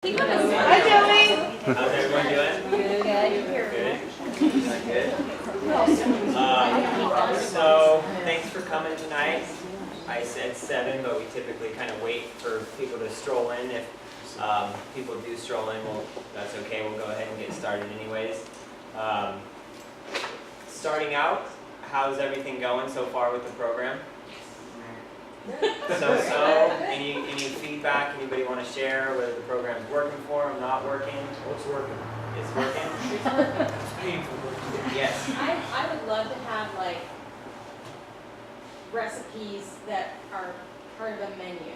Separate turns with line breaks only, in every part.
Hi, Joey.
How's everyone doing? Good. So thanks for coming tonight. I said 7, but we typically kind of wait for people to stroll in. If people do stroll in, well, that's okay. We'll go ahead and get started anyways. Starting out, how's everything going so far with the program? So, any feedback anybody want to share, whether the program's working for them, not working?
What's working?
It's working?
It's painful.
Yes.
I would love to have like recipes that are part of a menu,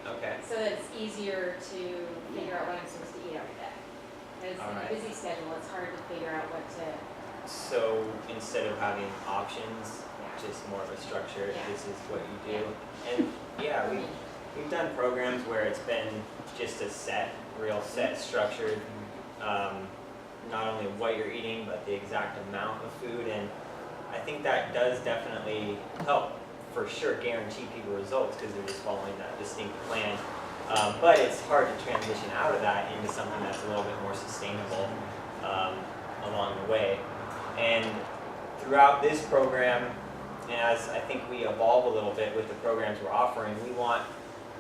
Okay.
so that it's easier to figure out what I'm supposed to eat every day. Because in
Alright.
a busy schedule, it's hard to figure out what to.
So instead of having options, just more of a structure,
Yeah.
this is what you do. And yeah, we've done programs where it's been just a real set structured, not only what you're eating, but the exact amount of food. And I think that does definitely help, for sure, guarantee people results because they're just following that distinct plan. But it's hard to transition out of that into something that's a little bit more sustainable along the way. And throughout this program, and as I think we evolve a little bit with the programs we're offering, we want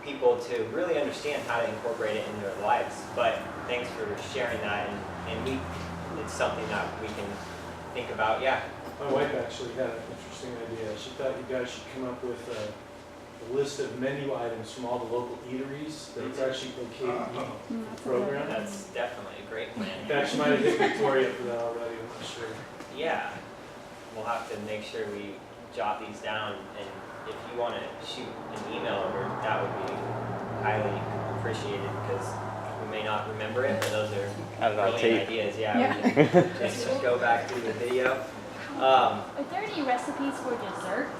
people to really understand how to incorporate it into their lives. But thanks for sharing that, and it's something that we can think about. Yeah.
My wife actually had an interesting idea. She thought you guys should come up with a list of menu items from all the local eateries that it's actually okay to eat in the program.
That's definitely a great plan.
In fact, she might have hit Victoria for that already, I'm not sure.
Yeah. We'll have to make sure we jot these down, and if you want to shoot an email over, that would be highly appreciated because we may not remember it, but those are brilliant ideas. Yeah. We can just go back through the video.
Are there any recipes for desserts?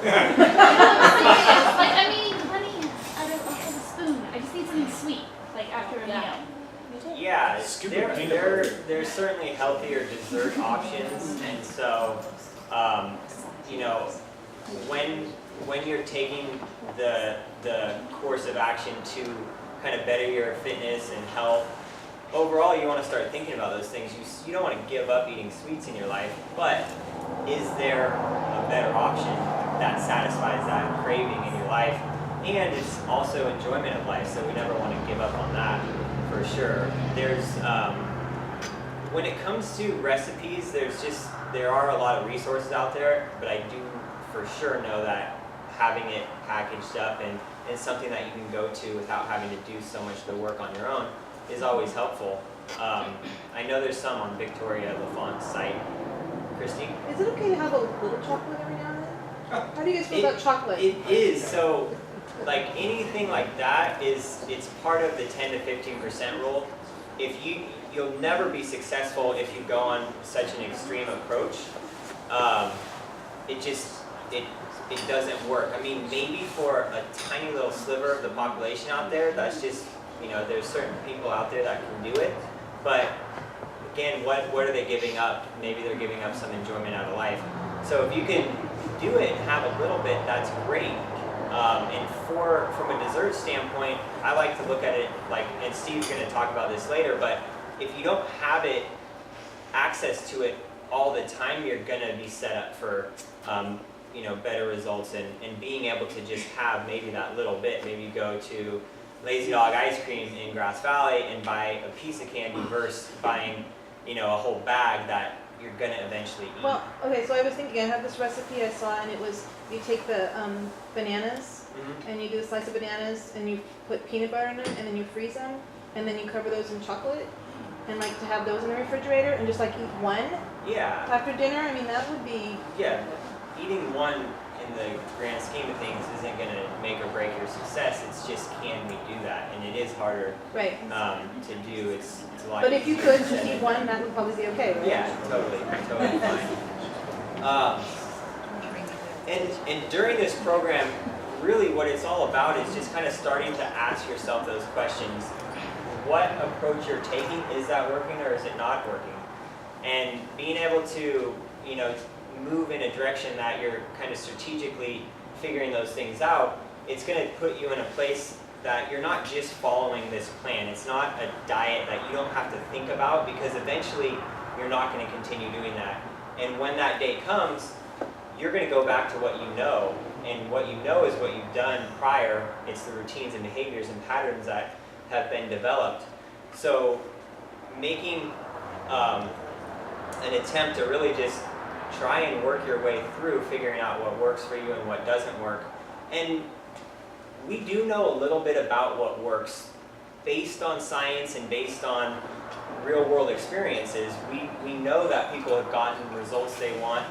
Like, I mean, honey, I don't have a spoon. I just need something sweet, like after a meal.
Yeah,
Scoop of peanut
there's certainly healthier dessert options, and so you know, when you're taking the course of action to kind of better your fitness and health, overall you want to start thinking about those things. You don't want to give up eating sweets in your life, but is there a better option that satisfies that craving in your life? And it's also enjoyment of life, so we never want to give up on that for sure. There's when it comes to recipes, there are a lot of resources out there, but I do for sure know that having it packaged up and something that you can go to without having to do so much of the work on your own is always helpful. I know there's some on Victoria LaFont's site. Christy?
Is it okay to have a little chocolate every now and then? How do you guys feel about chocolate?
It is. So, like anything like that it's part of the 10 to 15% rule. You'll never be successful if you go on such an extreme approach. It doesn't work. I mean, maybe for a tiny little sliver of the population out there, that's just, there's certain people out there that can do it. But again, what are they giving up? Maybe they're giving up some enjoyment out of life. So if you can do it and have a little bit, that's great. And from a dessert standpoint, I like to look at it like, and Steve's going to talk about this later, but if you don't have access to it all the time, you're going to be set up for better results and being able to just have maybe that little bit. Maybe you go to Lazy Dog Ice Cream in Grass Valley and buy a piece of candy versus buying a whole bag that you're going to eventually eat.
Well, okay, so I was thinking, I have this recipe I saw, and it was, you take the bananas, and you do a slice of bananas, and you put peanut butter in them, and then you freeze them, and then you cover those in chocolate, and like to have those in the refrigerator, and just like eat one
Yeah.
after dinner. I mean, that would be...
Yeah, eating one in the grand scheme of things isn't going to make or break your success. It's just, can we do that? And it is harder
Right.
to do. It's a lot
But if you
easier
could just eat one, that would probably be okay, right?
Yeah, totally fine. And during this program, really what it's all about is just kind of starting to ask yourself those questions. What approach you're taking, is that working or is it not working? And being able to, move in a direction that you're kind of strategically figuring those things out, it's going to put you in a place that you're not just following this plan. It's not a diet that you don't have to think about, because eventually you're not going to continue doing that. And when that day comes, you're going to go back to what you know, and what you know is what you've done prior. It's the routines and behaviors and patterns that have been developed. So making an attempt to really just try and work your way through figuring out what works for you and what doesn't work. And we do know a little bit about what works based on science and based on real world experiences. We know that people have gotten the results they want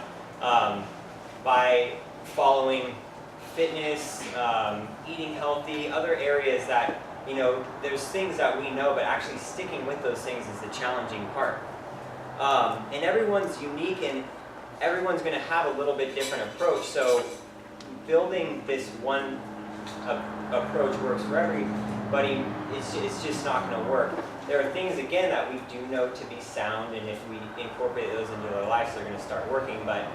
by following fitness, eating healthy, other areas that, you know, there's things that we know, but actually sticking with those things is the challenging part. And everyone's unique, and everyone's going to have a little bit different approach. So building this one approach works for everybody, it's just not going to work. There are things, again, that we do know to be sound, and if we incorporate those into our lives, they're going to start working. But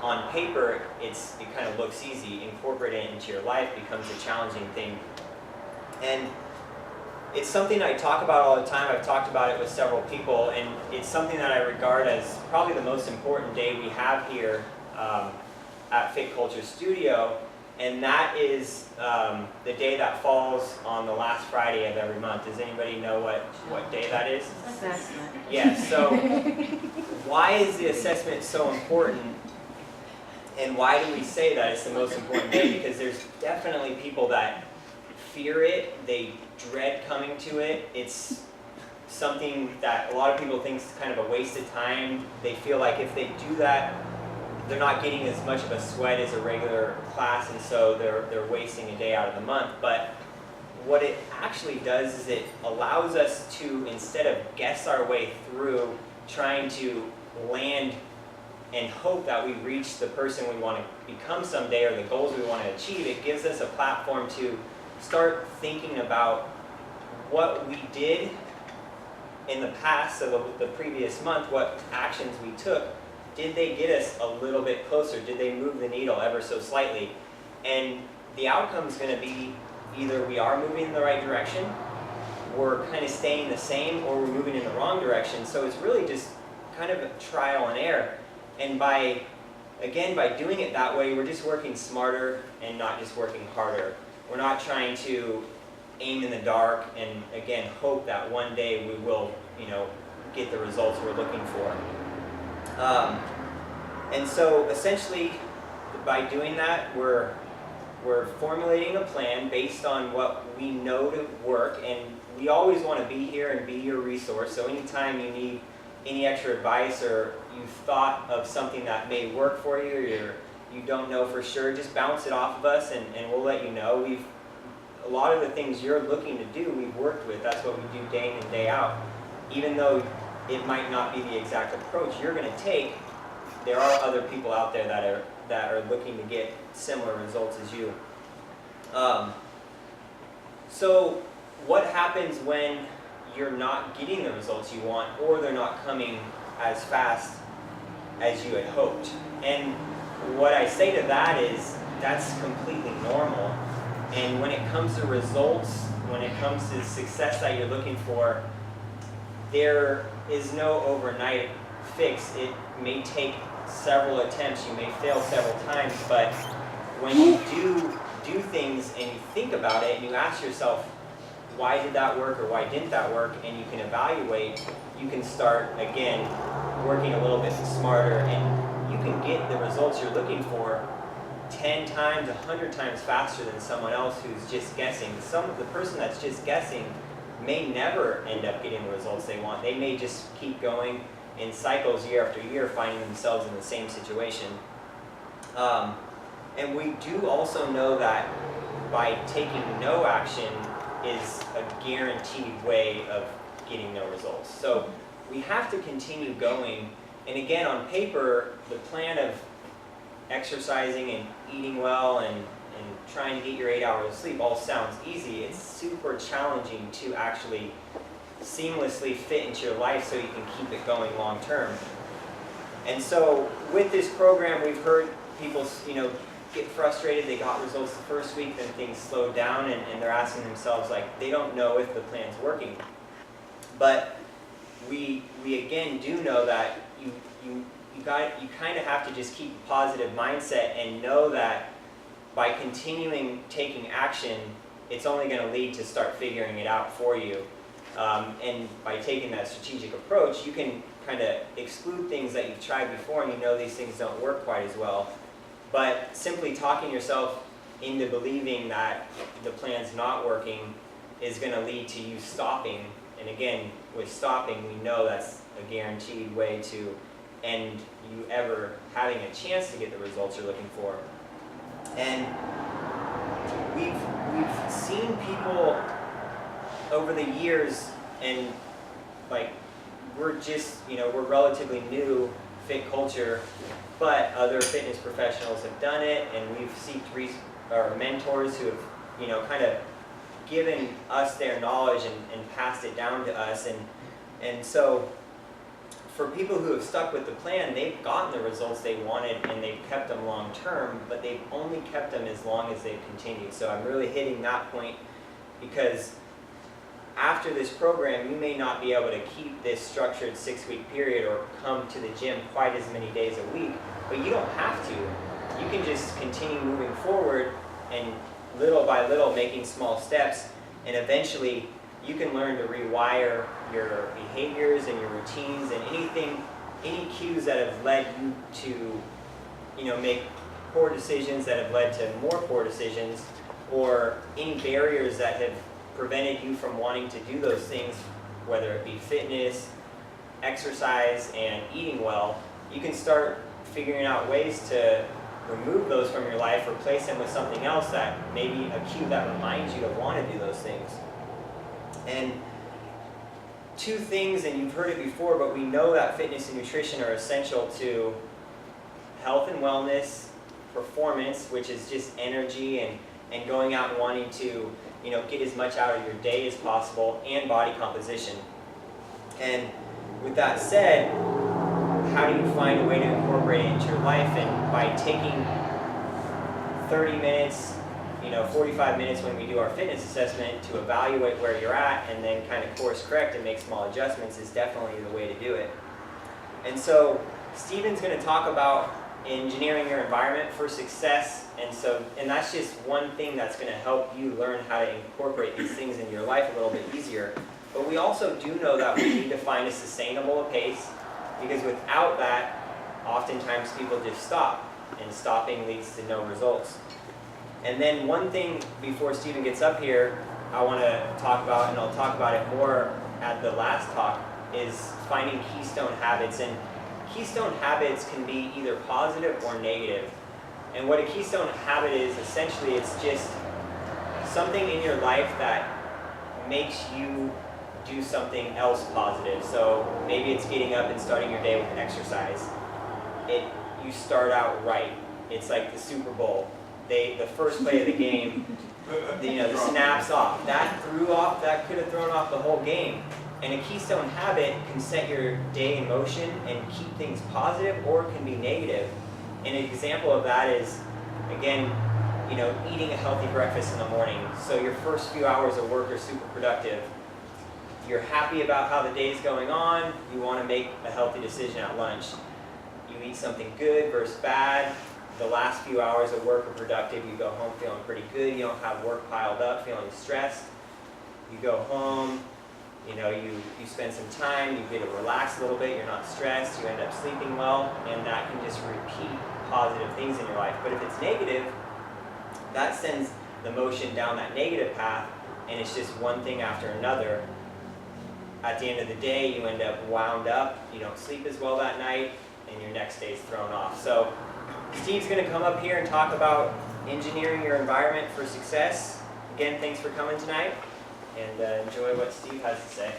on paper, it kind of looks easy. Incorporating it into your life becomes a challenging thing. And it's something I talk about all the time. I've talked about it with several people, and it's something that I regard as probably the most important day we have here at Fit Culture Studio, and that is the day that falls on the last Friday of every month. Does anybody know what day that is?
Assessment.
Yes, so why is the assessment so important? And why do we say that it's the most important day? Because there's definitely people that fear it, they dread coming to it. It's something that a lot of people think is kind of a waste of time. They feel like if they do that, they're not getting as much of a sweat as a regular class, and so they're wasting a day out of the month. But what it actually does is it allows us to, instead of guess our way through trying to land and hope that we reach the person we want to become someday or the goals we want to achieve, it gives us a platform to start thinking about what we did in the past, so the previous month, what actions we took. Did they get us a little bit closer? Did they move the needle ever so slightly? And the outcome is going to be either we are moving in the right direction, we're kind of staying the same, or we're moving in the wrong direction. So it's really just kind of a trial and error. And by doing it that way, we're just working smarter and not just working harder. We're not trying to aim in the dark and, again, hope that one day we will, get the results we're looking for. And so essentially, by doing that, we're formulating a plan based on what we know to work, and we always want to be here and be your resource. So anytime you need any extra advice, or you've thought of something that may work for you, or you don't know for sure, just bounce it off of us, and we'll let you know. A lot of the things you're looking to do, we've worked with. That's what we do day in and day out. Even though it might not be the exact approach you're going to take, there are other people out there that are looking to get similar results as you. So what happens when you're not getting the results you want, or they're not coming as fast as you had hoped? And what I say to that is that's completely normal. And when it comes to results, when it comes to success that you're looking for, there is no overnight fix. It may take several attempts, you may fail several times, but when you do things and you think about it and you ask yourself, why did that work or why didn't that work, and you can evaluate, you can start, again, working a little bit smarter, and you can get the results you're looking for 10 times, 100 times faster than someone else who's just guessing. The person that's just guessing may never end up getting the results they want. They may just keep going in cycles year after year, finding themselves in the same situation. And we do also know that by taking no action is a guaranteed way of getting no results. So we have to continue going. And again, on paper, the plan of exercising and eating well and trying to get your 8 hours of sleep all sounds easy. It's super challenging to actually seamlessly fit into your life so you can keep it going long term. And so with this program, we've heard people, get frustrated, they got results the first week, then things slowed down, and they're asking themselves, like, they don't know if the plan's working. But we again do know that you kind of have to just keep a positive mindset and know that by continuing taking action, it's only going to lead to start figuring it out for you. And by taking that strategic approach, you can kind of exclude things that you've tried before and you know these things don't work quite as well. But simply talking yourself into believing that the plan's not working is going to lead to you stopping. And again, with stopping, we know that's a guaranteed way to end you ever having a chance to get the results you're looking for. And we've seen people over the years, and like we're just, we're relatively new fit culture, but other fitness professionals have done it, and we've sought our mentors who have, kind of given us their knowledge and passed it down to us. And so for people who have stuck with the plan, they've gotten the results they wanted and they've kept them long term, but they've only kept them as long as they've continued. So I'm really hitting that point because after this program, you may not be able to keep this structured 6-week period or come to the gym quite as many days a week, but you don't have to. You can just continue moving forward and little by little making small steps, and eventually you can learn to rewire your behaviors and your routines and any cues that have led you to, make poor decisions that have led to more poor decisions, or any barriers that have prevented you from wanting to do those things, whether it be fitness, exercise, and eating well. You can start figuring out ways to remove those from your life, replace them with something else that maybe a cue that reminds you to want to do those things. And two things, and you've heard it before, but we know that fitness and nutrition are essential to health and wellness, performance, which is just energy and going out and wanting to get as much out of your day as possible, and body composition. And with that said, how do you find a way to incorporate it into your life? And by taking 30 minutes, 45 minutes when we do our fitness assessment to evaluate where you're at and then kind of course correct and make small adjustments is definitely the way to do it. And so Stephen's going to talk about engineering your environment for success, and that's just one thing that's going to help you learn how to incorporate these things in your life a little bit easier. But we also do know that we need to find a sustainable pace, because without that, oftentimes people just stop, and stopping leads to no results. And then one thing before Stephen gets up here, I want to talk about, and I'll talk about it more at the last talk, is finding keystone habits. And keystone habits can be either positive or negative. And what a keystone habit is, essentially, it's just something in your life that makes you do something else positive. So maybe it's getting up and starting your day with an exercise. You start out right. It's like the Super Bowl. The first play of the game, the snaps off. That could have thrown off the whole game. And a keystone habit can set your day in motion and keep things positive, or it can be negative. And an example of that is, again, eating a healthy breakfast in the morning. So your first few hours of work are super productive. You're happy about how the day's going on. You want to make a healthy decision at lunch. You eat something good versus bad. The last few hours of work are productive. You go home feeling pretty good. You don't have work piled up, feeling stressed. You go home. You spend some time, you get to relax a little bit, you're not stressed, you end up sleeping well, and that can just repeat positive things in your life. But if it's negative, that sends the motion down that negative path, and it's just one thing after another. At the end of the day, you end up wound up, you don't sleep as well that night, and your next day's thrown off. So Steve's going to come up here and talk about engineering your environment for success. Again, thanks for coming tonight. And enjoy what Steve has to say.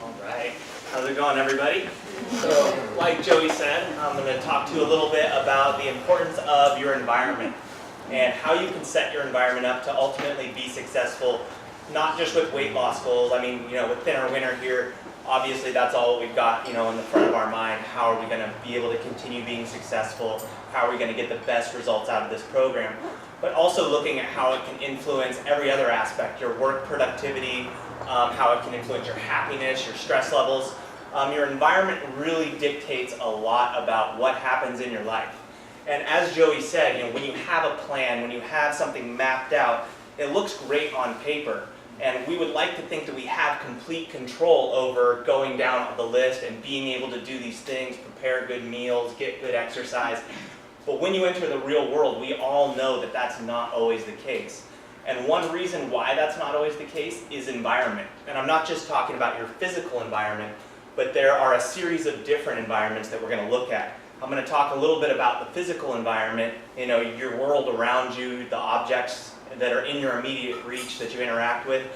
All right. How's it going, everybody? So, like Joey said, I'm going to talk to you a little bit about the importance of your environment and how you can set your environment up to ultimately be successful, not just with weight loss goals. I mean, with Thinner Winner here, Obviously, that's all we've got, in the front of our mind. How are we going to be able to continue being successful? How are we going to get the best results out of this program? But also looking at how it can influence every other aspect, your work productivity, how it can influence your happiness, your stress levels. Your environment really dictates a lot about what happens in your life. And as Joey said, when you have a plan, when you have something mapped out, it looks great on paper. And we would like to think that we have complete control over going down the list and being able to do these things, prepare good meals, get good exercise. But when you enter the real world, we all know that that's not always the case. And one reason why that's not always the case is environment. And I'm not just talking about your physical environment, but there are a series of different environments that we're going to look at. I'm going to talk a little bit about the physical environment, your world around you, the objects that are in your immediate reach that you interact with,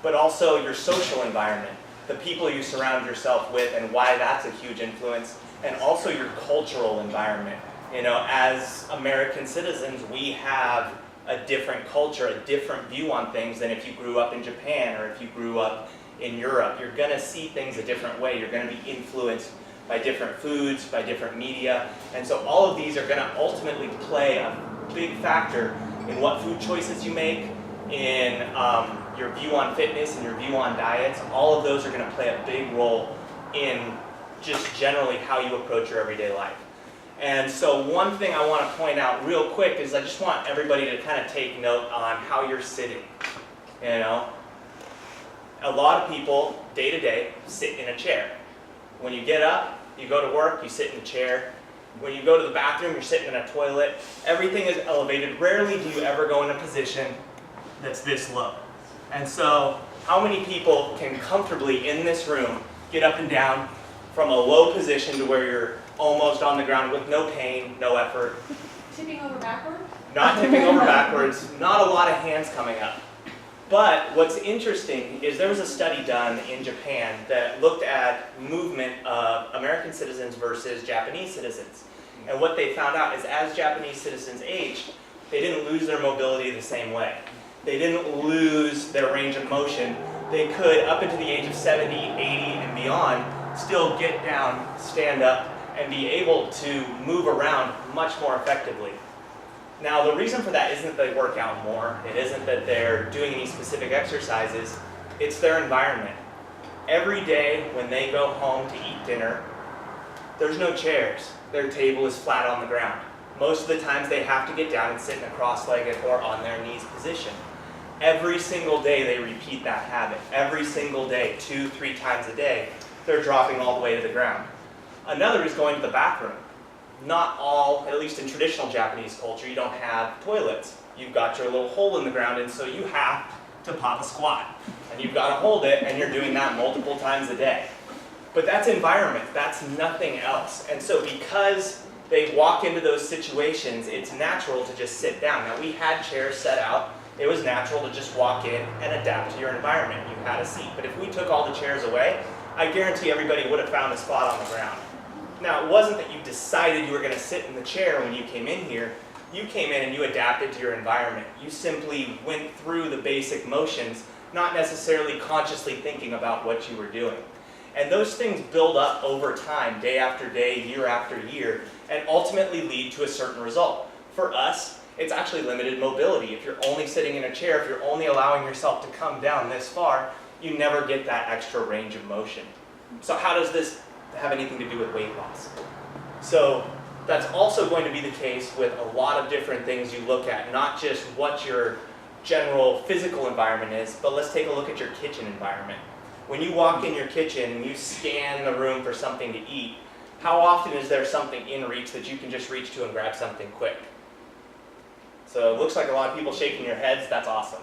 but also your social environment, the people you surround yourself with and why that's a huge influence, and also your cultural environment. As American citizens, we have a different culture, a different view on things than if you grew up in Japan or if you grew up in Europe. You're going to see things a different way. You're going to be influenced by different foods, by different media, and so all of these are going to ultimately play a big factor in what food choices you make, in your view on fitness and your view on diets. All of those are going to play a big role in just generally how you approach your everyday life. And so one thing I want to point out real quick is I just want everybody to kind of take note on how you're sitting. A lot of people, day to day, sit in a chair. When you get up, you go to work, you sit in a chair. When you go to the bathroom, you're sitting in a toilet. Everything is elevated. Rarely do you ever go in a position that's this low. And so, how many people can comfortably, in this room, get up and down from a low position to where you're almost on the ground with no pain, no effort?
Tipping over backward?
Not tipping over backwards, not a lot of hands coming up. But what's interesting is there was a study done in Japan that looked at movement of American citizens versus Japanese citizens. And what they found out is as Japanese citizens aged, they didn't lose their mobility the same way. They didn't lose their range of motion. They could, up into the age of 70, 80, and beyond, still get down, stand up, and be able to move around much more effectively. Now, the reason for that isn't that they work out more. It isn't that they're doing any specific exercises. It's their environment. Every day when they go home to eat dinner, there's no chairs. Their table is flat on the ground. Most of the times they have to get down and sit in a cross-legged or on their knees position. Every single day they repeat that habit. Every single day, 2-3 times a day, they're dropping all the way to the ground. Another is going to the bathroom. Not all, at least in traditional Japanese culture, you don't have toilets. You've got your little hole in the ground, and so you have to pop a squat. And you've got to hold it, and you're doing that multiple times a day. But that's environment. That's nothing else. And so because they walk into those situations, it's natural to just sit down. Now, we had chairs set out. It was natural to just walk in and adapt to your environment. You had a seat. But if we took all the chairs away, I guarantee everybody would have found a spot on the ground. Now, it wasn't that you decided you were going to sit in the chair when you came in here. You came in and you adapted to your environment. You simply went through the basic motions, not necessarily consciously thinking about what you were doing. And those things build up over time, day after day, year after year, and ultimately lead to a certain result. For us, it's actually limited mobility. If you're only sitting in a chair, if you're only allowing yourself to come down this far, you never get that extra range of motion. So how does this have anything to do with weight loss? So that's also going to be the case with a lot of different things you look at, not just what your general physical environment is, but let's take a look at your kitchen environment. When you walk in your kitchen and you scan the room for something to eat, how often is there something in reach that you can just reach to and grab something quick? So it looks like a lot of people shaking your heads. That's awesome.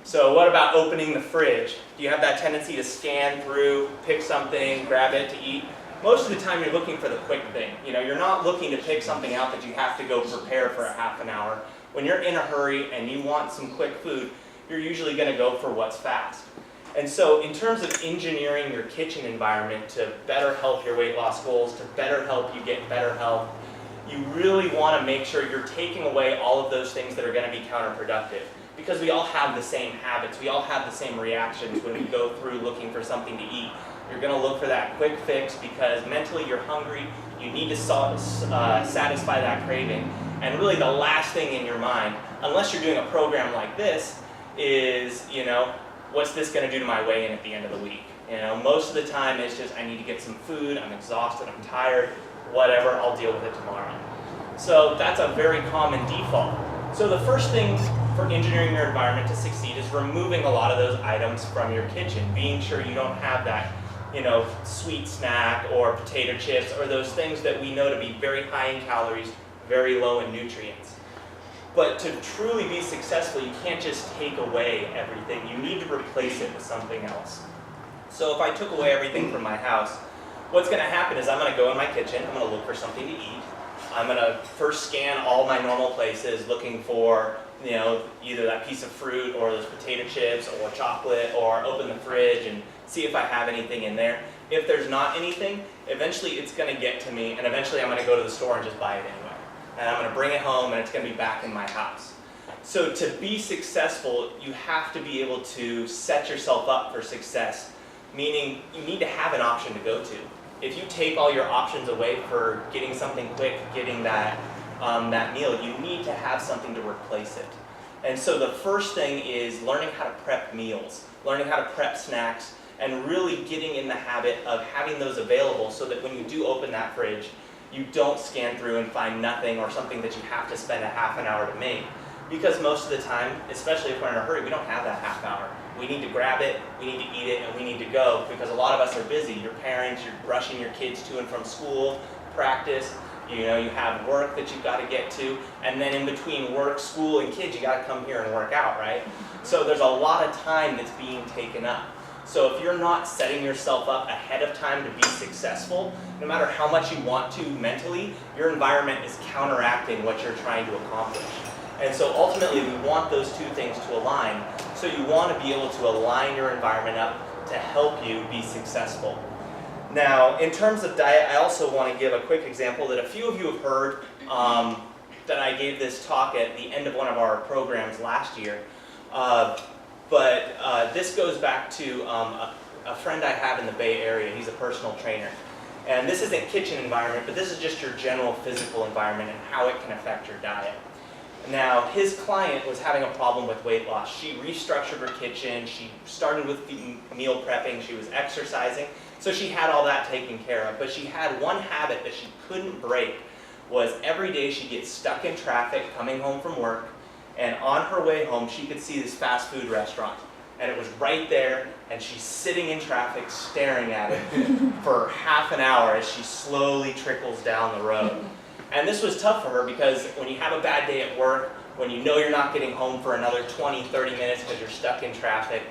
So what about opening the fridge? Do you have that tendency to scan through, pick something, grab it to eat? Most of the time you're looking for the quick thing. You're not looking to pick something out that you have to go prepare for a half an hour. When you're in a hurry and you want some quick food, you're usually going to go for what's fast. And so in terms of engineering your kitchen environment to better help your weight loss goals, to better help you get better health, you really want to make sure you're taking away all of those things that are going to be counterproductive. Because we all have the same habits, we all have the same reactions when we go through looking for something to eat. You're going to look for that quick fix because mentally you're hungry. You need to satisfy that craving. And really the last thing in your mind, unless you're doing a program like this, is, what's this going to do to my weigh-in at the end of the week? Most of the time it's just, I need to get some food, I'm exhausted, I'm tired, whatever, I'll deal with it tomorrow. So that's a very common default. So the first thing for engineering your environment to succeed is removing a lot of those items from your kitchen, being sure you don't have that, sweet snack or potato chips or those things that we know to be very high in calories, very low in nutrients. But to truly be successful, you can't just take away everything. You need to replace it with something else. So if I took away everything from my house, what's going to happen is I'm going to go in my kitchen, I'm going to look for something to eat. I'm going to first scan all my normal places looking for, either that piece of fruit or those potato chips or chocolate, or open the fridge and see if I have anything in there. If there's not anything, eventually it's going to get to me, and eventually I'm going to go to the store and just buy it anyway. And I'm going to bring it home and it's going to be back in my house. So to be successful, you have to be able to set yourself up for success, meaning you need to have an option to go to. If you take all your options away for getting something quick, getting that meal, you need to have something to replace it. And so the first thing is learning how to prep meals, learning how to prep snacks, and really getting in the habit of having those available so that when you do open that fridge, you don't scan through and find nothing or something that you have to spend a half an hour to make. Because most of the time, especially if we're in a hurry, we don't have that half hour. We need to grab it, we need to eat it, and we need to go because a lot of us are busy. You're parents, you're rushing your kids to and from school, practice, you have work that you've got to get to, and then in between work, school, and kids, you got to come here and work out, right? So there's a lot of time that's being taken up. So if you're not setting yourself up ahead of time to be successful, no matter how much you want to mentally, your environment is counteracting what you're trying to accomplish. And so ultimately we want those two things to align. So you want to be able to align your environment up to help you be successful. Now, in terms of diet, I also want to give a quick example that a few of you have heard that I gave this talk at the end of one of our programs last year. But this goes back to a friend I have in the Bay Area. He's a personal trainer. And this isn't kitchen environment, but this is just your general physical environment and how it can affect your diet. Now, his client was having a problem with weight loss. She restructured her kitchen, she started with meal prepping, she was exercising, so she had all that taken care of. But she had one habit that she couldn't break, was every day she'd get stuck in traffic coming home from work, and on her way home she could see this fast food restaurant. And it was right there, and she's sitting in traffic staring at it for half an hour as she slowly trickles down the road. And this was tough for her because when you have a bad day at work, when you know you're not getting home for another 20, 30 minutes because you're stuck in traffic,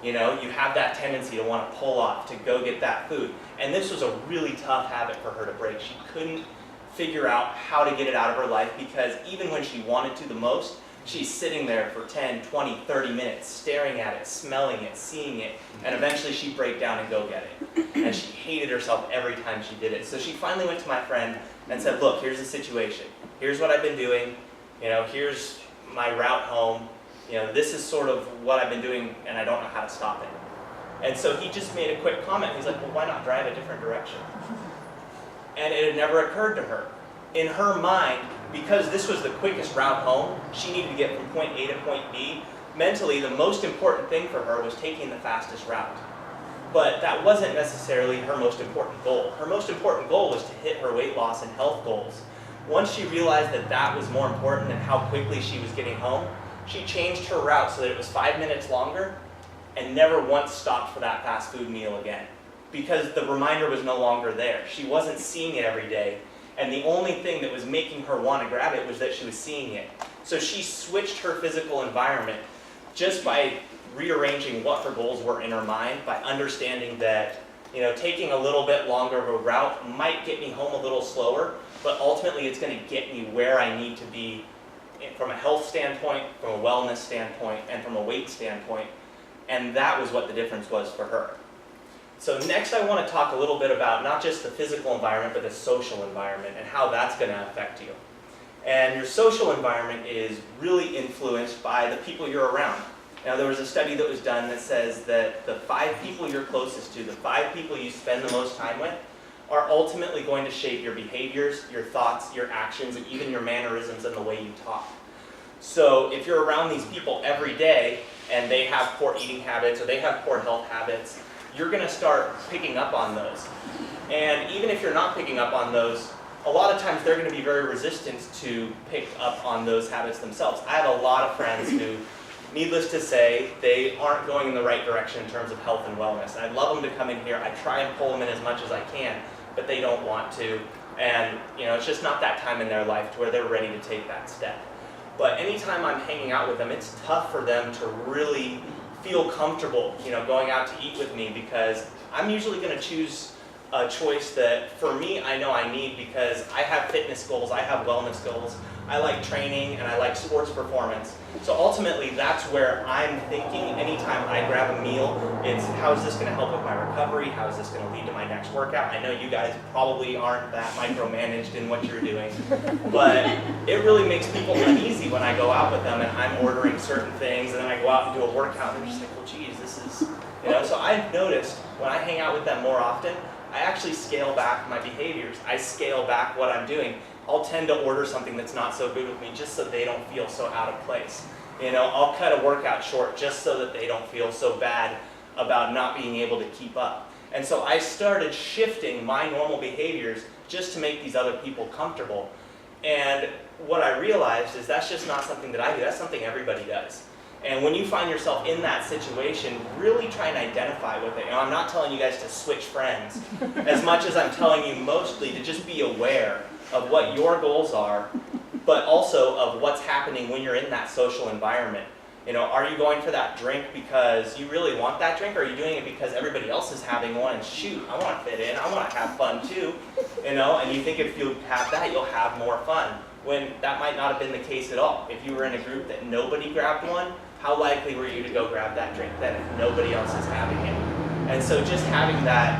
you have that tendency to want to pull off, to go get that food. And this was a really tough habit for her to break. She couldn't figure out how to get it out of her life because even when she wanted to the most, she's sitting there for 10, 20, 30 minutes, staring at it, smelling it, seeing it, and eventually she'd break down and go get it. And she hated herself every time she did it. So she finally went to my friend and said, look, here's the situation. Here's what I've been doing. Here's my route home. This is sort of what I've been doing, and I don't know how to stop it. And so he just made a quick comment. He's like, well, why not drive a different direction? And it had never occurred to her. In her mind, because this was the quickest route home, she needed to get from point A to point B. Mentally, the most important thing for her was taking the fastest route. But that wasn't necessarily her most important goal. Her most important goal was to hit her weight loss and health goals. Once she realized that that was more important than how quickly she was getting home, she changed her route so that it was 5 minutes longer and never once stopped for that fast food meal again. Because the reminder was no longer there. She wasn't seeing it every day. And the only thing that was making her want to grab it was that she was seeing it. So she switched her physical environment just by rearranging what her goals were in her mind, by understanding that taking a little bit longer of a route might get me home a little slower, but ultimately it's going to get me where I need to be from a health standpoint, from a wellness standpoint, and from a weight standpoint. And that was what the difference was for her. So next I want to talk a little bit about not just the physical environment, but the social environment and how that's going to affect you. And your social environment is really influenced by the people you're around. Now, there was a study that was done that says that the 5 people you're closest to, the 5 people you spend the most time with, are ultimately going to shape your behaviors, your thoughts, your actions, and even your mannerisms and the way you talk. So if you're around these people every day and they have poor eating habits or they have poor health habits, you're going to start picking up on those. And even if you're not picking up on those, a lot of times they're going to be very resistant to pick up on those habits themselves. I have a lot of friends who, needless to say, they aren't going in the right direction in terms of health and wellness. And I'd love them to come in here. I try and pull them in as much as I can, but they don't want to. And it's just not that time in their life to where they're ready to take that step. But anytime I'm hanging out with them, it's tough for them to really feel comfortable, going out to eat with me, because I'm usually going to choose a choice that, for me, I know I need because I have fitness goals, I have wellness goals, I like training, and I like sports performance. So ultimately, that's where I'm thinking anytime I grab a meal, it's how is this going to help with my recovery? How is this going to lead to my next workout? I know you guys probably aren't that micromanaged in what you're doing, but it really makes people uneasy when I go out with them and I'm ordering certain things, and then I go out and do a workout, and they're just like, well, geez, this is, So I've noticed when I hang out with them more often, I actually scale back my behaviors. I scale back what I'm doing. I'll tend to order something that's not so good with me just so they don't feel so out of place. I'll cut a workout short just so that they don't feel so bad about not being able to keep up. And so I started shifting my normal behaviors just to make these other people comfortable. And what I realized is that's just not something that I do, that's something everybody does. And when you find yourself in that situation, really try and identify with it. I'm not telling you guys to switch friends as much as I'm telling you mostly to just be aware of what your goals are, but also of what's happening when you're in that social environment. Are you going for that drink because you really want that drink, or are you doing it because everybody else is having one and shoot, I want to fit in, I want to have fun too, and you think if you have that, you'll have more fun, when that might not have been the case at all. If you were in a group that nobody grabbed one, how likely were you to go grab that drink then if nobody else is having it? And so just having that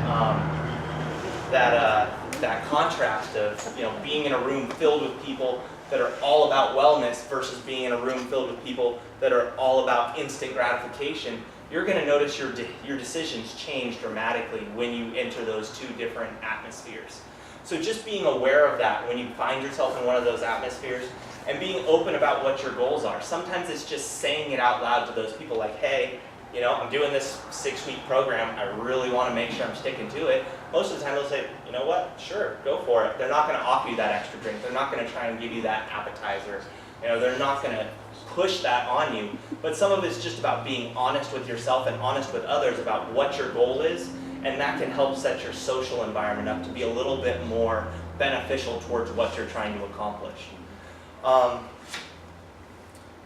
that contrast of being in a room filled with people that are all about wellness versus being in a room filled with people that are all about instant gratification, you're going to notice your decisions change dramatically when you enter those two different atmospheres. So just being aware of that when you find yourself in one of those atmospheres, and being open about what your goals are. Sometimes it's just saying it out loud to those people like, hey, I'm doing this 6-week program. I really want to make sure I'm sticking to it. Most of the time they'll say, you know what, sure, go for it. They're not going to offer you that extra drink. They're not going to try and give you that appetizer. They're not going to push that on you. But some of it's just about being honest with yourself and honest with others about what your goal is, and that can help set your social environment up to be a little bit more beneficial towards what you're trying to accomplish.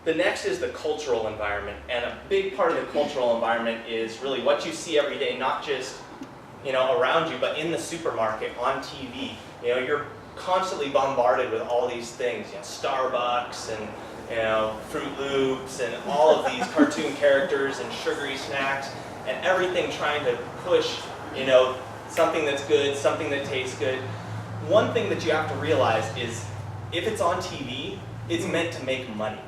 The next is the cultural environment, and a big part of the cultural environment is really what you see every day, not just around you, but in the supermarket, on TV. You're constantly bombarded with all these things, Starbucks and Fruit Loops and all of these cartoon characters and sugary snacks and everything trying to push something that's good, something that tastes good. One thing that you have to realize is if it's on TV, it's meant to make money.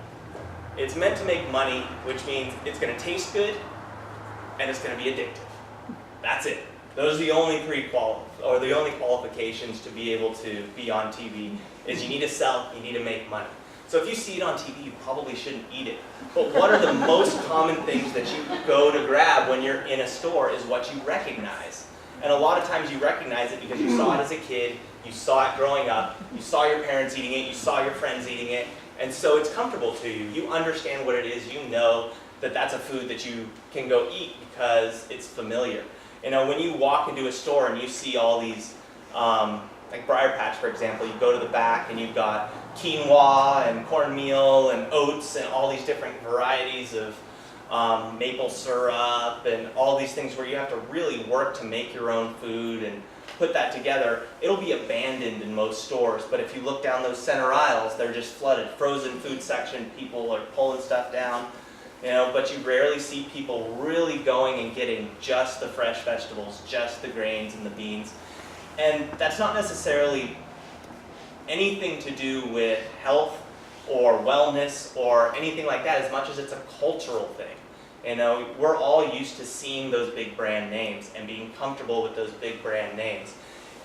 It's meant to make money, which means it's going to taste good and it's going to be addictive. That's it. Those are the only the only qualifications to be able to be on TV. Is you need to sell, you need to make money. So if you see it on TV, you probably shouldn't eat it. But what are the most common things that you go to grab when you're in a store is what you recognize. And a lot of times you recognize it because you saw it as a kid, you saw it growing up, you saw your parents eating it, you saw your friends eating it, and so it's comfortable to you. You understand what it is, you know that that's a food that you can go eat because it's familiar. When you walk into a store and you see all these, like Briar Patch for example, you go to the back and you've got quinoa and cornmeal and oats and all these different varieties of maple syrup and all these things where you have to really work to make your own food and put that together. It'll be abandoned in most stores, but if you look down those center aisles, they're just flooded. Frozen food section, people are pulling stuff down, but you rarely see people really going and getting just the fresh vegetables, just the grains and the beans. And that's not necessarily anything to do with health or wellness or anything like that as much as it's a cultural thing. You know, we're all used to seeing those big brand names and being comfortable with those big brand names.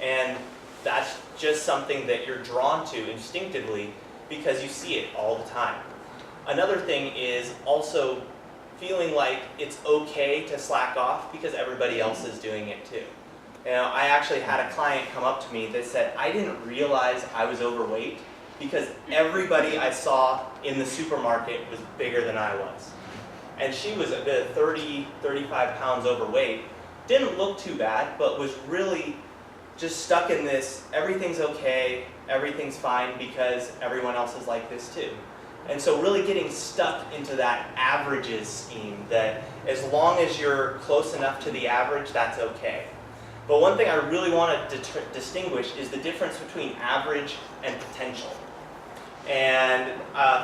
And that's just something that you're drawn to instinctively because you see it all the time. Another thing is also feeling like it's okay to slack off because everybody else is doing it too. You know, I actually had a client come up to me that said, I didn't realize I was overweight because everybody I saw in the supermarket was bigger than I was. And she was a bit 30, 35 pounds overweight, didn't look too bad, but was really just stuck in this, everything's okay, everything's fine because everyone else is like this too. And so really getting stuck into that averages scheme that as long as you're close enough to the average, that's okay. But one thing I really want to distinguish is the difference between average and potential. And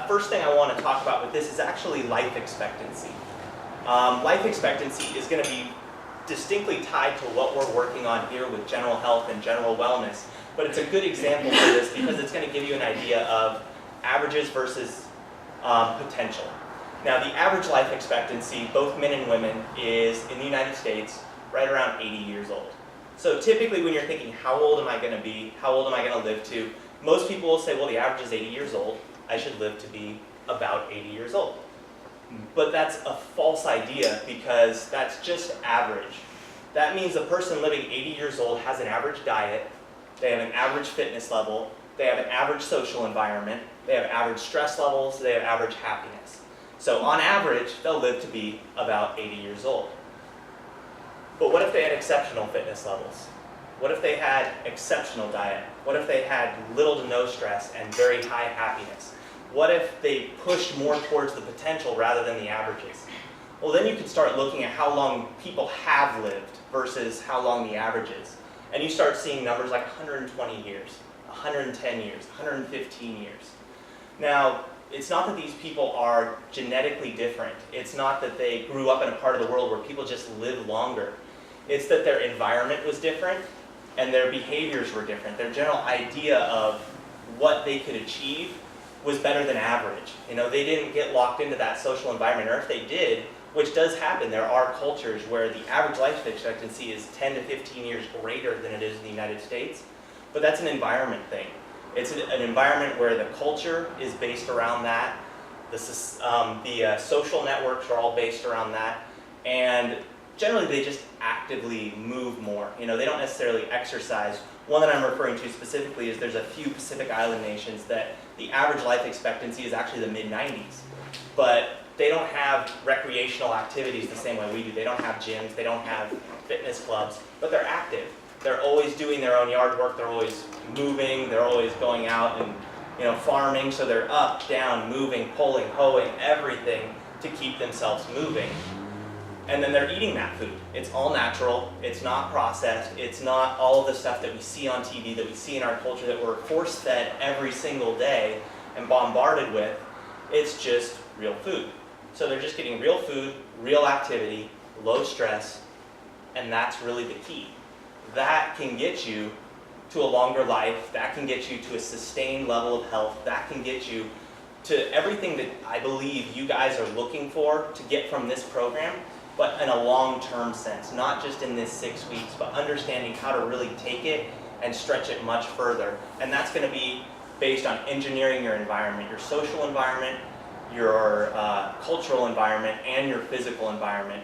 first thing I want to talk about with this is actually life expectancy. Life expectancy is going to be distinctly tied to what we're working on here with general health and general wellness. But it's a good example for this because it's going to give you an idea of averages versus potential. Now the average life expectancy, both men and women, is in the United States right around 80 years old. So typically when you're thinking, how old am I going to be? How old am I going to live to? Most people will say, well, the average is 80 years old. I should live to be about 80 years old. But that's a false idea because that's just average. That means a person living 80 years old has an average diet, they have an average fitness level, they have an average social environment, they have average stress levels, they have average happiness. So on average, they'll live to be about 80 years old. But what if they had exceptional fitness levels? What if they had exceptional diet? What if they had little to no stress and very high happiness? What if they pushed more towards the potential rather than the averages? Well, then you can start looking at how long people have lived versus how long the average is. And you start seeing numbers like 120 years, 110 years, 115 years. Now, it's not that these people are genetically different. It's not that they grew up in a part of the world where people just live longer. It's that their environment was different and their behaviors were different. Their general idea of what they could achieve was better than average. You know, they didn't get locked into that social environment, or if they did, which does happen, there are cultures where the average life expectancy is 10 to 15 years greater than it is in the United States, but that's an environment thing. It's an environment where the culture is based around that, the social networks are all based around that, and generally they just actively move more. You know, they don't necessarily exercise. One that I'm referring to specifically is there's a few Pacific Island nations that the average life expectancy is actually the mid-90s, but they don't have recreational activities the same way we do. They don't have gyms, they don't have fitness clubs, but they're active. They're always doing their own yard work, they're always moving, they're always going out and, you know, farming, so they're up, down, moving, pulling, hoeing, everything to keep themselves moving. And then they're eating that food. It's all natural, it's not processed, it's not all of the stuff that we see on TV, that we see in our culture that we're force-fed every single day and bombarded with. It's just real food. So they're just getting real food, real activity, low stress, and that's really the key. That can get you to a longer life, that can get you to a sustained level of health, that can get you to everything that I believe you guys are looking for to get from this program, but in a long-term sense, not just in this 6 weeks, but understanding how to really take it and stretch it much further. And that's going to be based on engineering your environment, your social environment, your cultural environment, and your physical environment.